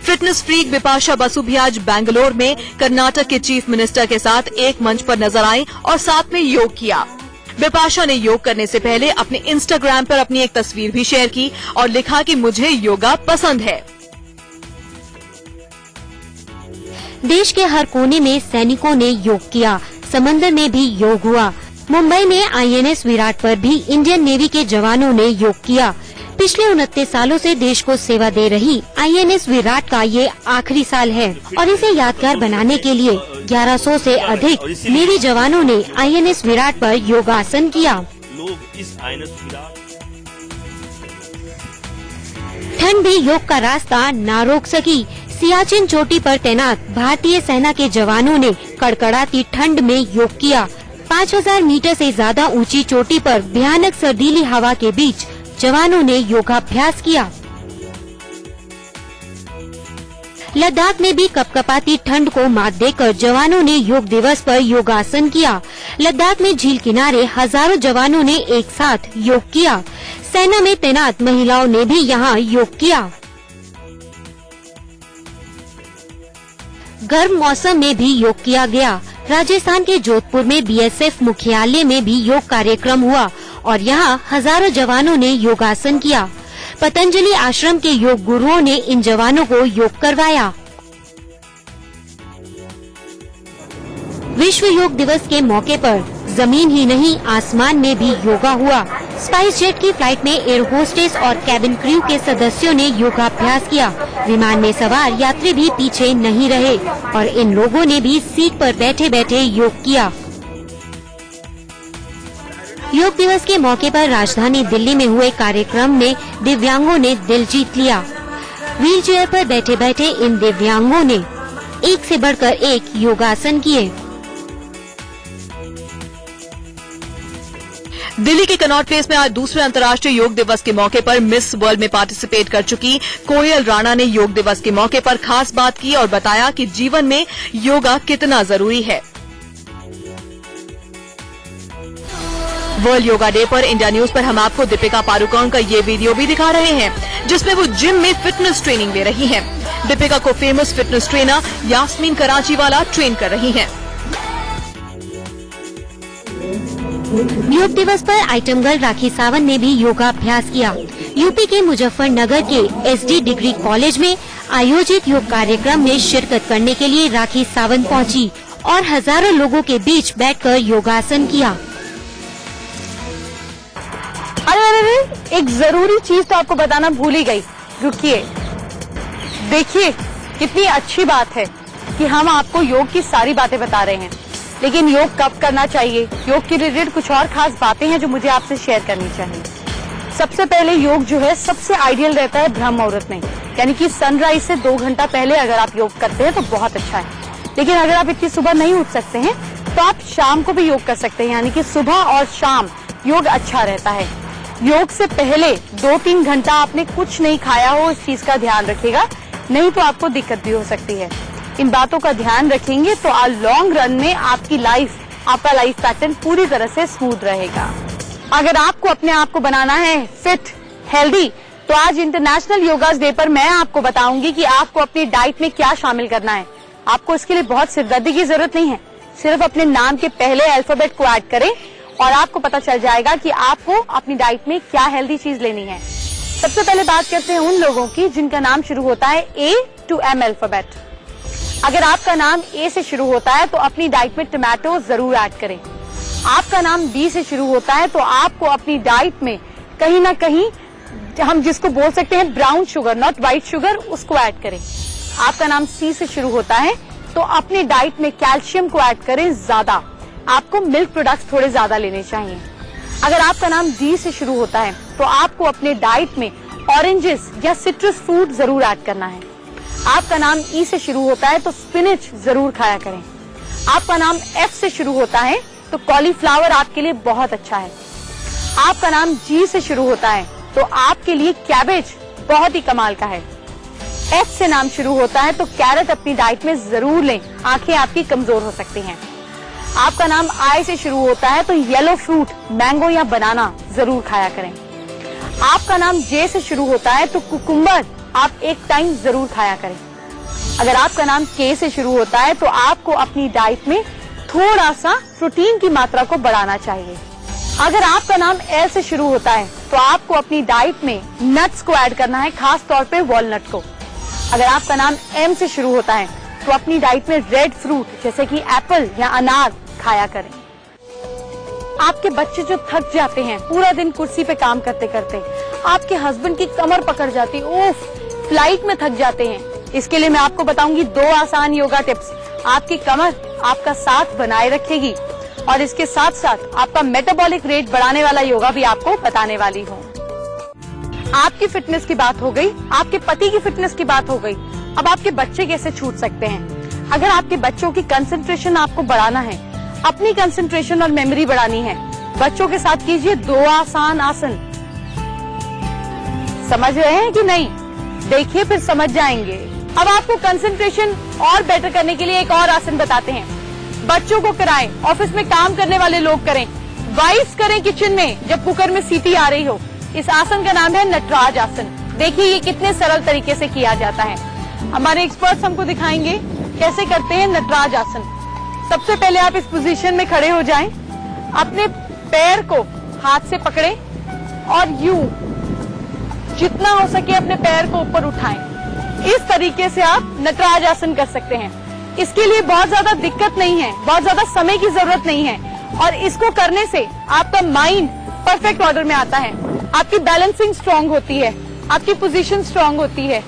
फिटनेस फ्रीक बिपाशा बसु भी आज बेंगलोर में कर्नाटक के चीफ मिनिस्टर के साथ एक मंच पर नजर आई और साथ में योग किया। बिपाशा ने योग करने से पहले अपने इंस्टाग्राम पर अपनी एक तस्वीर भी शेयर की और लिखा कि मुझे योगा पसंद है। देश के हर कोने में सैनिकों ने योग किया। समंदर में भी योग हुआ। मुंबई में आईएनएस विराट पर भी इंडियन नेवी के जवानों ने योग किया। पिछले 29 सालों से देश को सेवा दे रही आईएनएस विराट का ये आखिरी साल है और इसे यादगार बनाने के लिए 1100 से अधिक नेवी जवानों ने आईएनएस विराट पर योगासन किया। ठंड भी योग का रास्ता ना रोक सकी। सियाचिन चोटी पर तैनात भारतीय सेना के जवानों ने कड़कड़ाती ठंड में योग किया। 5000 मीटर से ज्यादा ऊंची चोटी पर भयानक सर्दीली हवा के बीच जवानों ने योगाभ्यास किया। लद्दाख में भी कपकपाती ठंड को मात देकर जवानों ने योग दिवस पर योगासन किया। लद्दाख में झील किनारे हजारों जवानों ने एक साथ योग किया। सेना में तैनात महिलाओं ने भी यहाँ योग किया। गर्म मौसम में भी योग किया गया। राजस्थान के जोधपुर में बीएसएफ मुख्यालय में भी योग कार्यक्रम हुआ और यहाँ हजारों जवानों ने योगासन किया। पतंजलि आश्रम के योग गुरुओं ने इन जवानों को योग करवाया। विश्व योग दिवस के मौके पर जमीन ही नहीं आसमान में भी योगा हुआ। स्पाइस जेट की फ्लाइट में एयर होस्टेस और कैबिन क्रू के सदस्यों ने योगाभ्यास किया। विमान में सवार यात्री भी पीछे नहीं रहे और इन लोगों ने भी सीट पर बैठे बैठे योग किया। योग दिवस के मौके पर राजधानी दिल्ली में हुए कार्यक्रम में दिव्यांगों ने दिल जीत लिया। व्हील चेयर पर बैठे बैठे इन दिव्यांगों ने एक से बढ़कर एक योगासन किए। दिल्ली के कनॉट प्लेस में आज दूसरे अंतर्राष्ट्रीय योग दिवस के मौके पर मिस वर्ल्ड में पार्टिसिपेट कर चुकी कोयल राणा ने योग दिवस के मौके पर खास बात की और बताया कि जीवन में योगा कितना जरूरी है। वर्ल्ड योगा डे पर इंडिया न्यूज पर हम आपको दीपिका पादुकोण का ये वीडियो भी दिखा रहे हैं जिसमें वो जिम में फिटनेस ट्रेनिंग ले रही हैं। दीपिका को famous fitness trainer Yasmin Karachiwala train कर रही हैं। योग दिवस पर आइटम गर्ल राखी सावंत ने भी योगाभ्यास किया। यूपी के मुजफ्फरनगर के एसडी डिग्री कॉलेज में आयोजित योग कार्यक्रम में शिरकत करने के लिए राखी सावंत पहुंची और हजारों लोगों के बीच बैठकर योगासन किया। अरे एक जरूरी चीज तो आपको बताना भूल ही गई। रुकिए, देखिए कितनी अच्छी बात है कि हम आपको योग की सारी बातें बता रहे हैं, लेकिन योग कब करना चाहिए, योग के रिलेटेड कुछ और खास बातें हैं जो मुझे आपसे शेयर करनी चाहिए। सबसे पहले योग जो है सबसे आइडियल रहता है ब्रह्म मुहूर्त में, यानी कि सनराइज से 2 घंटा पहले अगर आप योग करते हैं तो बहुत अच्छा है। लेकिन अगर आप इतनी सुबह नहीं उठ सकते हैं तो आप शाम को भी योग कर सकते हैं, यानी कि सुबह और शाम योग अच्छा रहता है। योग से पहले 2-3 घंटा आपने कुछ नहीं खाया हो, इस चीज का ध्यान रखिएगा, नहीं तो आपको दिक्कत भी हो सकती है। इन बातों का ध्यान रखेंगे तो लॉन्ग रन में आपका लाइफ पैटर्न पूरी तरह से स्मूथ रहेगा। अगर आपको अपने आप को बनाना है फिट, हेल्दी, तो आज इंटरनेशनल योगा डे पर मैं आपको बताऊंगी कि आपको अपनी डाइट में क्या शामिल करना है। आपको इसके लिए बहुत सिरदर्दी की जरूरत नहीं है, सिर्फ अपने नाम के पहले अल्फाबेट को ऐड करें और आपको पता चल जाएगा कि आपको अपनी डाइट में क्या हेल्दी चीज लेनी है। सबसे पहले बात करते हैं उन लोगों की जिनका नाम शुरू होता है A to M अल्फाबेट। अगर आपका नाम A से शुरू होता है तो अपनी डाइट में टमाटो जरूर ऐड करें। आपका नाम B से शुरू होता है तो आपको अपनी डाइट में कहीं ना कहीं हम जिसको बोल सकते हैं brown sugar, not white sugar, उसको ऐड करें। आपका नाम C से शुरू होता है तो अपनी डाइट में कैल्शियम को ऐड करें ज्यादा। आपको मिल्क प्रोडक्ट्स थोड़े ज्यादा लेने चाहिए। अगर आपका नाम D से शुरू होता है तो आपको अपने डाइट में ऑरेंजेस या सिट्रस फ्रूट जरूर ऐड करना है। आपका नाम E से शुरू होता है तो स्पिनच जरूर खाया करें। आपका नाम F से शुरू होता है तो कॉलीफ्लावर आपके लिए बहुत अच्छा है। आपका नाम G से शुरू होता है तो आपके लिए कैबेज बहुत ही कमाल का है। H से नाम शुरू होता है तो कैरेट अपनी डाइट में जरूर लें, आंखें आपकी कमजोर हो सकती हैं। आपका नाम I से शुरू होता है तो येलो फ्रूट, मैंगो या बनाना जरूर खाया करें। आपका नाम J से शुरू होता है तो कुकुम्बर आप एक टाइम जरूर खाया करें। अगर आपका नाम K से शुरू होता है तो आपको अपनी डाइट में थोड़ा सा प्रोटीन की मात्रा को बढ़ाना चाहिए। अगर आपका नाम L से शुरू होता है तो आपको अपनी डाइट में नट्स को ऐड करना है, खास तौर पे वॉलनट को। अगर आपका नाम M से शुरू होता है तो अपनी डाइट में रेड फ्रूट जैसे कि एप्पल या अनार खाया करें। आपके बच्चे जो थक जाते हैं पूरा दिन कुर्सी पे काम करते करते, आपके हस्बैंड की कमर पकड़ जाती, ओफ, फ्लाइट में थक जाते हैं, इसके लिए मैं आपको बताऊंगी 2 आसान योगा टिप्स। आपकी कमर आपका साथ बनाए रखेगी और इसके साथ साथ आपका मेटाबॉलिक रेट बढ़ाने वाला योगा भी आपको बताने वाली हूँ। आपकी फिटनेस की बात हो गई, आपके पति की फिटनेस की बात हो गई, अब आपके बच्चे कैसे छूट सकते हैं। अगर आपके बच्चों की कंसंट्रेशन आपको बढ़ाना है, अपनी कंसंट्रेशन और मेमोरी बढ़ानी है, बच्चों के साथ कीजिए 2 आसान आसन। समझ रहे हैं कि नहीं? देखिए फिर समझ जाएंगे। अब आपको कंसंट्रेशन और बेटर करने के लिए एक और आसन बताते हैं। बच्चों को कराएं, ऑफिस में काम करने वाले लोग करें, वाइफ्स करें किचन में जब कुकर में सीटी आ रही हो। इस आसन का नाम है नटराज आसन। देखिए ये कितने सरल तरीके से किया जाता है। हमारे एक्सपर्ट्स हमको दिखाएंगे कैसे करते हैं नटराज आसन। सबसे पहले आप इस पोजीशन में खड़े हो जाएं, अपने पैर को हाथ से पकड़ें और यूं जितना हो सके अपने पैर को ऊपर उठाएं। इस तरीके से आप नटराज आसन कर सकते हैं। इसके लिए बहुत ज्यादा दिक्कत नहीं है, बहुत ज्यादा समय की जरूरत नहीं है और इसको करने से आपका माइंड परफेक्ट ऑर्डर में आता है, आपकी बैलेंसिंग स्ट्रांग होती है, आपकी पोजीशन स्ट्रांग होती है।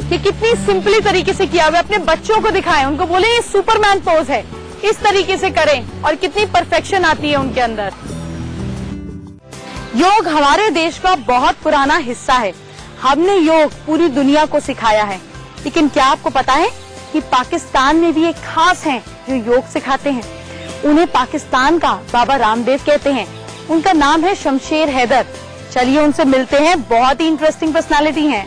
ये कितनी सिंपली तरीके से किया हुआ है। अपने बच्चों को दिखाएं, उनको बोले ये सुपरमैन पोज है, इस तरीके से करें और कितनी परफेक्शन आती है उनके अंदर। योग हमारे देश का बहुत पुराना हिस्सा है। हमने योग पूरी दुनिया को सिखाया है, लेकिन क्या आपको पता है कि पाकिस्तान में भी एक खास हैं जो योग सिखाते हैं। उन्हें पाकिस्तान का बाबा रामदेव कहते हैं। उनका नाम है शमशेर हैदर। चलिए उनसे मिलते हैं, बहुत ही इंटरेस्टिंग पर्सनालिटी हैं।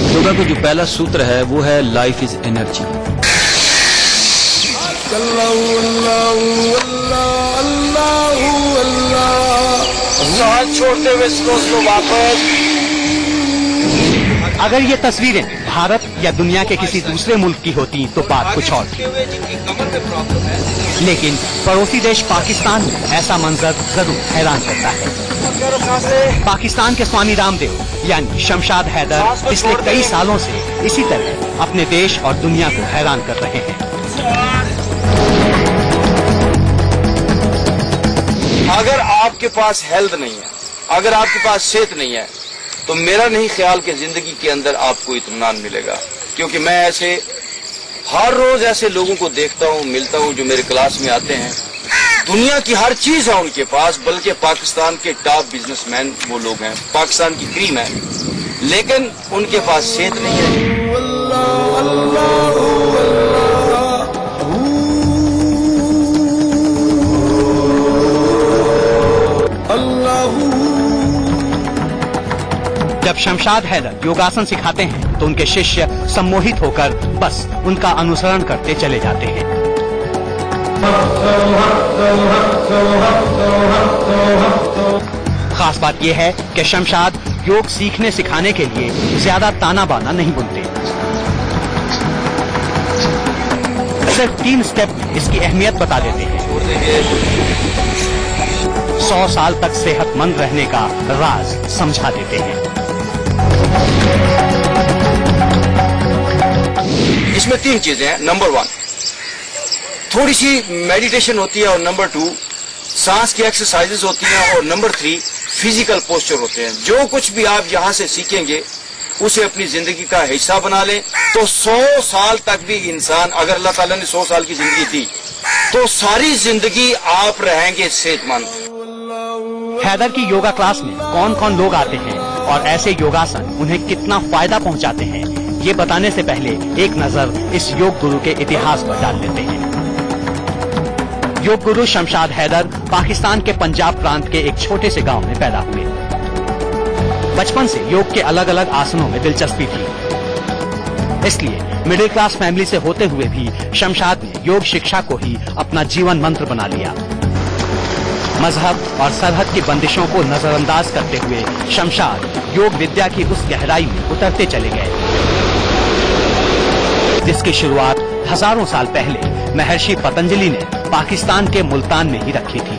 योगा का जो पहला सूत्र है वो है लाइफ इज एनर्जी। साथ छोड़ते हुए स्लो वापस। अगर ये तस्वीरें भारत या दुनिया के किसी दूसरे मुल्क की होती तो बात कुछ और थी, लेकिन पड़ोसी देश पाकिस्तान में ऐसा मंजर जरूर हैरान करता है। पाकिस्तान के स्वामी रामदेव यानी शमशाद हैदर पिछले कई सालों से इसी तरह अपने देश और दुनिया को हैरान कर रहे हैं। अगर आपके पास हेल्थ नहीं है, अगर आपके पास सेहत नहीं है, तो मेरा नहीं ख्याल कि जिंदगी के अंदर आपको इत्मीनान मिलेगा, क्योंकि मैं ऐसे हर रोज ऐसे लोगों को देखता हूँ, मिलता हूँ, जो मेरे क्लास में आते हैं। दुनिया की हर चीज है उनके पास, बल्कि पाकिस्तान के टॉप बिजनेसमैन वो लोग हैं, पाकिस्तान की क्रीम है, लेकिन उनके पास सेहत नहीं है। जब शमशाद हैदर योगासन सिखाते हैं तो उनके शिष्य सम्मोहित होकर बस उनका अनुसरण करते चले जाते हैं। खास बात यह है कि शमशाद योग सीखने सिखाने के लिए ज्यादा ताना बाना नहीं बुनते। सिर्फ 3 स्टेप में इसकी अहमियत बता देते हैं। 100 साल तक सेहतमंद रहने का राज समझा देते हैं। इसमें 3 चीजें हैं। नंबर 1 थोड़ी सी मेडिटेशन होती है, और नंबर 2 सांस की एक्सरसाइजेस होती हैं, और नंबर 3 फिजिकल पोस्चर होते हैं। जो कुछ भी आप यहाँ से सीखेंगे उसे अपनी जिंदगी का हिस्सा बना लें तो 100 साल तक भी इंसान, अगर अल्लाह ताला ने 100 साल की जिंदगी दी तो सारी जिंदगी आप रहेंगे सेहतमंद। हैदर की योगा क्लास में कौन कौन लोग आते हैं और ऐसे योगासन उन्हें कितना फायदा पहुंचाते हैं, ये बताने से पहले एक नजर इस योग गुरु के इतिहास पर डाल लेते हैं। योग गुरु शमशाद हैदर पाकिस्तान के पंजाब प्रांत के एक छोटे से गांव में पैदा हुए। बचपन से योग के अलग अलग आसनों में दिलचस्पी थी, इसलिए मिडिल क्लास फैमिली से होते हुए भी शमशाद ने योग शिक्षा को ही अपना जीवन मंत्र बना लिया। मजहब और सरहद की बंदिशों को नजरअंदाज करते हुए शमशाद योग विद्या की उस गहराई में उतरते चले गए जिसकी शुरुआत हजारों साल पहले महर्षि पतंजलि ने पाकिस्तान के मुल्तान में ही रखी थी।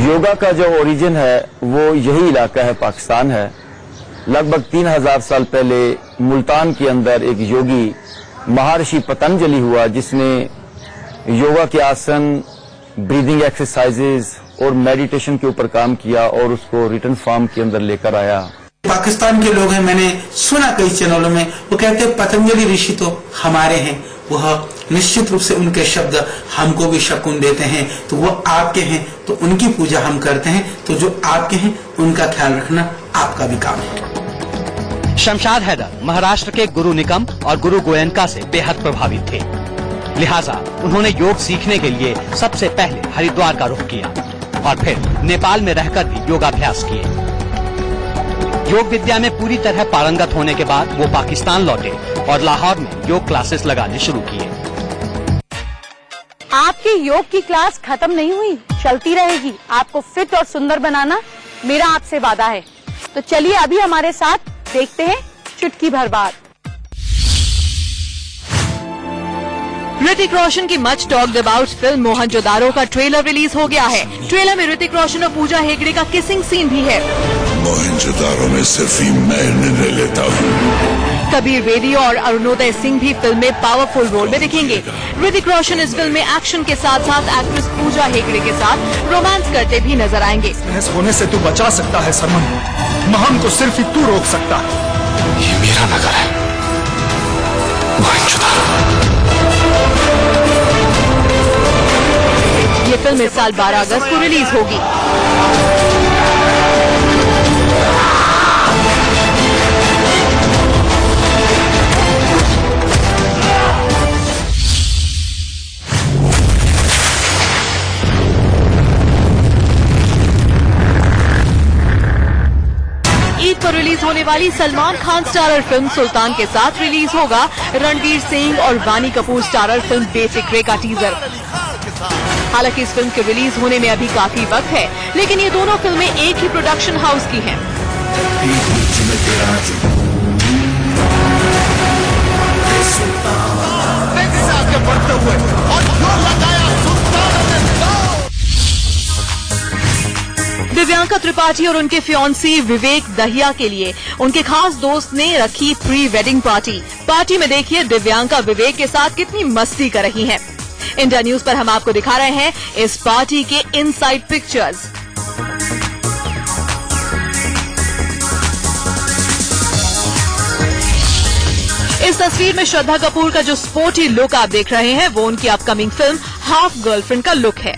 योगा का जो ओरिजिन है वो यही इलाका है, पाकिस्तान है। लगभग 3000 साल पहले मुल्तान के अंदर एक योगी महर्षि पतंजलि हुआ, जिसने योगा के आसन, ब्रीदिंग एक्सरसाइजेज और मेडिटेशन के ऊपर काम किया और उसको रिटन फॉर्म के अंदर लेकर आया। पाकिस्तान के लोग हैं, मैंने सुना कई चैनलों में, वो कहते हैं पतंजलि ऋषि तो हमारे हैं, वह निश्चित रूप से उनके शब्द हमको भी शकून देते हैं, तो वो आपके हैं तो उनकी पूजा हम करते हैं, तो जो आपके हैं उनका ख्याल रखना आपका भी काम है। शमशाद हैदर महाराष्ट्र के गुरु निकम और गुरु गोयनका से बेहद प्रभावित थे, लिहाजा उन्होंने योग सीखने के लिए सबसे पहले हरिद्वार का रुख किया और फिर नेपाल में रहकर भी योगाभ्यास किए। योग विद्या में पूरी तरह पारंगत होने के बाद वो पाकिस्तान लौटे और लाहौर में योग क्लासेस लगाने शुरू किए। आपकी योग की क्लास खत्म नहीं हुई, चलती रहेगी। आपको फिट और सुंदर बनाना मेरा आपसे वादा है। तो चलिए अभी हमारे साथ देखते हैं चुटकी भर बात। ऋतिक रोशन की much talked about film Mohenjodaro का ट्रेलर रिलीज हो गया है। ट्रेलर में ऋतिक रोशन और पूजा हेगड़े का किसिंग सीन भी है। मोहनजोदारो में सिर्फ ही मैं निर्णय लेता हूँ। कबीर बेदी और अरुणोदय सिंह भी फिल्म में पावरफुल रोल में दिखेंगे। ऋतिक रोशन इस फिल्म में एक्शन के साथ साथ एक्ट्रेस पूजा हेगड़े के साथ रोमांस करते भी नजर आएंगे। बहस होने से तू बचा सकता है सरमन, महम को सिर्फ ही तू रोक सकता है। ये मेरा नगर है मोहनजोदारो। ये फिल्म इस साल 12 अगस्त को रिलीज होगी। ईद पर रिलीज होने वाली सलमान खान स्टारर फिल्म सुल्तान के साथ रिलीज होगा रणवीर सिंह और वानी कपूर स्टारर फिल्म बेसिक रे का टीजर। हालांकि इस फिल्म के रिलीज होने में अभी काफी वक्त है, लेकिन ये दोनों फिल्में एक ही प्रोडक्शन हाउस की हैं। दिव्यांका त्रिपाठी और उनके फियांसी विवेक दहिया के लिए उनके खास दोस्त ने रखी प्री वेडिंग पार्टी। पार्टी में देखिए दिव्यांका विवेक के साथ कितनी मस्ती कर रही हैं। इंडिया न्यूज पर हम आपको दिखा रहे हैं इस पार्टी के इनसाइड पिक्चर्स। इस तस्वीर में श्रद्धा कपूर का जो स्पोर्टी लुक आप देख रहे हैं वो उनकी अपकमिंग फिल्म हाफ गर्लफ्रेंड का लुक है।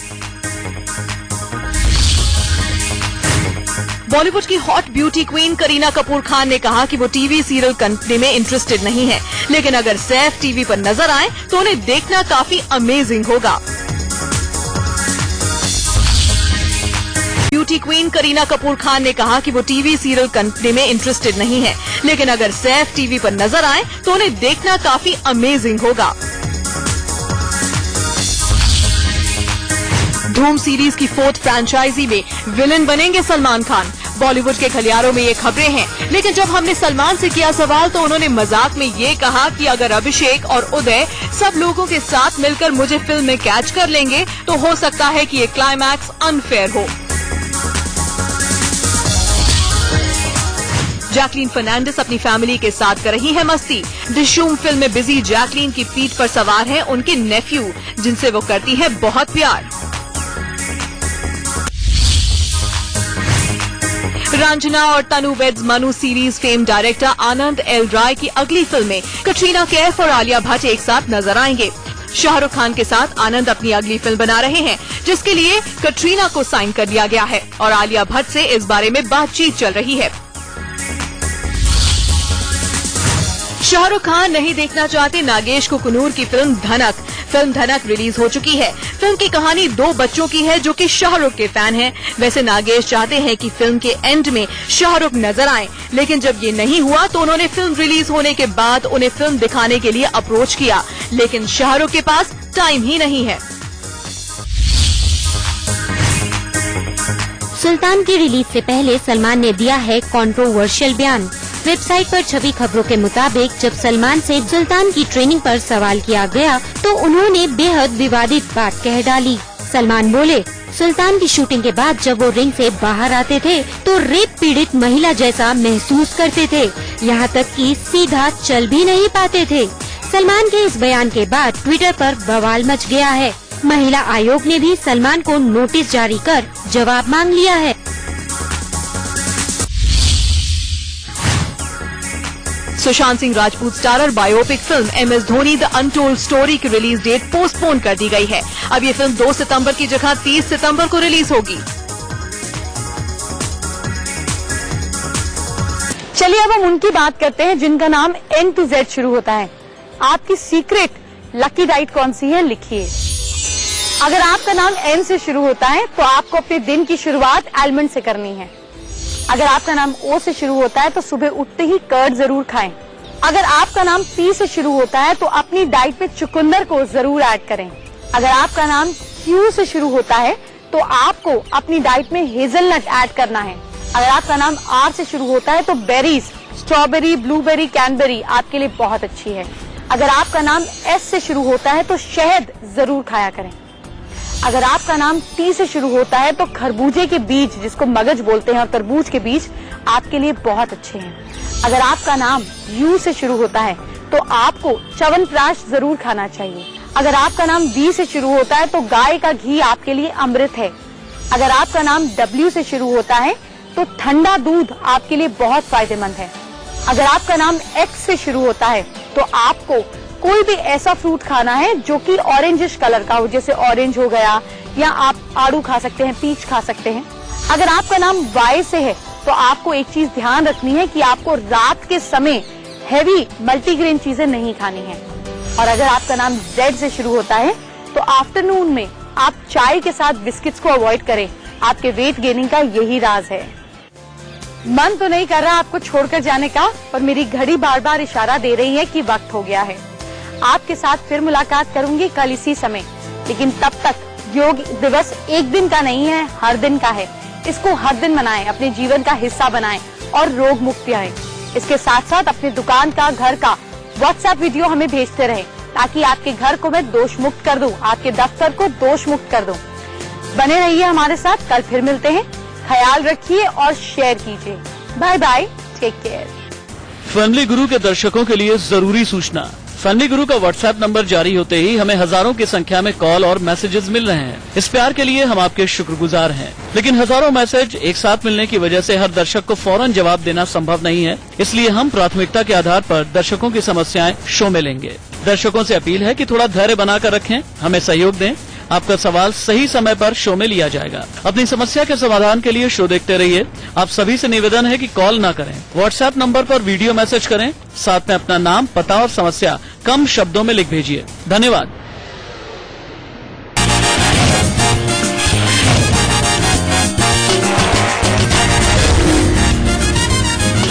बॉलीवुड की hot beauty queen Kareena Kapoor Khan ने कहा कि वो टीवी सीरियल कंपनी में इंटरेस्टेड नहीं है, लेकिन अगर सैफ टीवी पर नजर आए तो उन्हें देखना काफी अमेजिंग होगा। ब्यूटी क्वीन करीना कपूर खान ने कहा कि वो टीवी सीरियल कंपनी में इंटरेस्टेड नहीं है, लेकिन अगर सैफ टीवी पर नजर आए तो उन्हें देखना काफी अमेजिंग होगा। धूम सीरीज की 4th फ्रेंचाइजी में विलेन बनेंगे सलमान खान। बॉलीवुड के खलियारों में ये खबरें हैं, लेकिन जब हमने सलमान से किया सवाल तो उन्होंने मजाक में ये कहा कि अगर अभिषेक और उदय सब लोगों के साथ मिलकर मुझे फिल्म में कैच कर लेंगे तो हो सकता है कि ये क्लाइमैक्स अनफेयर हो। जैकलीन फर्नांडिस अपनी फैमिली के साथ कर रही है मस्ती। डिशूम फिल्म में बिजी जैकलीन की पीठ पर सवार हैं उनके नेफ्यू, जिनसे वो करती है बहुत प्यार। रंजना और Tanu weds Manu series fame director Anand L Rai की अगली फिल्म में कटरीना कैफ और आलिया भट्ट एक साथ नजर आएंगे। शाहरुख खान के साथ आनंद अपनी अगली फिल्म बना रहे हैं, जिसके लिए कटरीना को साइन कर दिया गया है और आलिया भट्ट से इस बारे में बातचीत चल रही है। शाहरुख खान नहीं देखना चाहते नागेश कुकनूर की फिल्म धनक। फिल्म धनक रिलीज हो चुकी है। फिल्म की कहानी 2 बच्चों की है जो कि शाहरुख के फैन हैं। वैसे नागेश चाहते हैं कि फिल्म के एंड में शाहरुख नजर आए, लेकिन जब ये नहीं हुआ तो उन्होंने फिल्म रिलीज होने के बाद उन्हें फिल्म दिखाने के लिए अप्रोच किया, लेकिन शाहरुख के पास टाइम ही नहीं है। सुल्तान की रिलीज से पहले सलमान ने दिया है कंट्रोवर्शियल बयान। वेबसाइट पर छपी खबरों के मुताबिक जब सलमान से सुल्तान की ट्रेनिंग पर सवाल किया गया तो उन्होंने बेहद विवादित बात कह डाली। सलमान बोले, सुल्तान की शूटिंग के बाद जब वो रिंग से बाहर आते थे तो रेप पीड़ित महिला जैसा महसूस करते थे, यहाँ तक कि सीधा चल भी नहीं पाते थे। सलमान के इस बयान के बाद ट्विटर पर बवाल मच गया है। महिला आयोग ने भी सलमान को नोटिस जारी कर जवाब मांग लिया है। Sushant Singh Rajput starrer biopic film MS Dhoni the untold story की रिलीज डेट पोस्टपोन कर दी गई है। अब ये फिल्म 2 सितंबर की जगह 30 सितंबर को रिलीज होगी। चलिए अब हम उनकी बात करते हैं जिनका नाम N to Z शुरू होता है। आपकी सीक्रेट लकी डाइट कौन सी है, लिखिए। अगर आपका नाम N से शुरू होता है तो आपको अपने दिन की शुरुआत आलमंड से करनी है। अगर आपका नाम O से शुरू होता है तो सुबह उठते ही कर्ड जरूर खाएं। अगर आपका नाम P से शुरू होता है तो अपनी डाइट में चुकंदर को जरूर ऐड करें। अगर आपका नाम Q से शुरू होता है तो आपको अपनी डाइट में हेजलनट ऐड करना है। अगर आपका नाम R से शुरू होता है तो बेरीज, स्ट्रॉबेरी, ब्लूबेरी, कैनबेरी आपके लिए बहुत अच्छी है। अगर आपका नाम S से शुरू होता है तो शहद जरूर खाया करें। अगर आपका नाम T से शुरू होता है तो खरबूजे के बीज, जिसको मगज बोलते हैं, और तरबूज के बीज आपके लिए बहुत अच्छे हैं। अगर आपका नाम U से शुरू होता है तो आपको च्यवनप्राश जरूर खाना चाहिए। अगर आपका नाम V से शुरू होता है तो गाय का घी आपके लिए अमृत है। अगर आपका नाम W से शुरू होता है तो ठंडा दूध आपके लिए बहुत फायदेमंद है। अगर आपका नाम X से शुरू होता है तो आपको कोई भी ऐसा फ्रूट खाना है जो कि ऑरेंजिश कलर का हो, जैसे ऑरेंज हो गया, या आप आड़ू खा सकते हैं, पीच खा सकते हैं। अगर आपका नाम Y से है तो आपको एक चीज ध्यान रखनी है कि आपको रात के समय हैवी मल्टीग्रेन चीजें नहीं खानी है। और अगर आपका नाम Z से शुरू होता है तो आफ्टरनून में आप चाय के साथ बिस्किट्स को अवॉइड करें। आपके वेट गेनिंग का यही राज है। मन तो नहीं कर रहा आपको छोड़कर जाने का, पर मेरी घड़ी बार बार इशारा दे रही है कि वक्त हो गया है। आपके साथ फिर मुलाकात करूंगी कल इसी समय, लेकिन तब तक योग दिवस एक दिन का नहीं है, हर दिन का है। इसको हर दिन मनाएं, अपने जीवन का हिस्सा बनाएं और रोग मुक्त रहें। इसके साथ साथ अपनी दुकान का, घर का व्हाट्सएप वीडियो हमें भेजते रहें, ताकि आपके घर को मैं दोष मुक्त कर दूं, आपके दफ्तर को दोष मुक्त कर दूं। बने रहिए हमारे साथ, कल फिर मिलते हैं। ख्याल रखिए और शेयर कीजिए। Bye bye, take care. Family Guru के दर्शकों के लिए जरूरी सूचना, फनी गुरु का व्हाट्सएप नंबर जारी होते ही हमें हजारों की संख्या में कॉल और मैसेजेस मिल रहे हैं। इस प्यार के लिए हम आपके शुक्रगुजार हैं। लेकिन हजारों मैसेज एक साथ मिलने की वजह से हर दर्शक को फौरन जवाब देना संभव नहीं है। इसलिए हम प्राथमिकता के आधार पर दर्शकों की समस्याएं शो में लेंगे। दर्शकों से अपील है कि थोड़ा धैर्य बनाकर रखें, हमें सहयोग दें। आपका सवाल सही समय पर शो में लिया जाएगा। अपनी समस्या के समाधान के लिए शो देखते रहिए। आप सभी से निवेदन है कि कॉल ना करें, व्हाट्सएप नंबर पर वीडियो मैसेज करें, साथ में अपना नाम, पता और समस्या कम शब्दों में लिख भेजिए। धन्यवाद।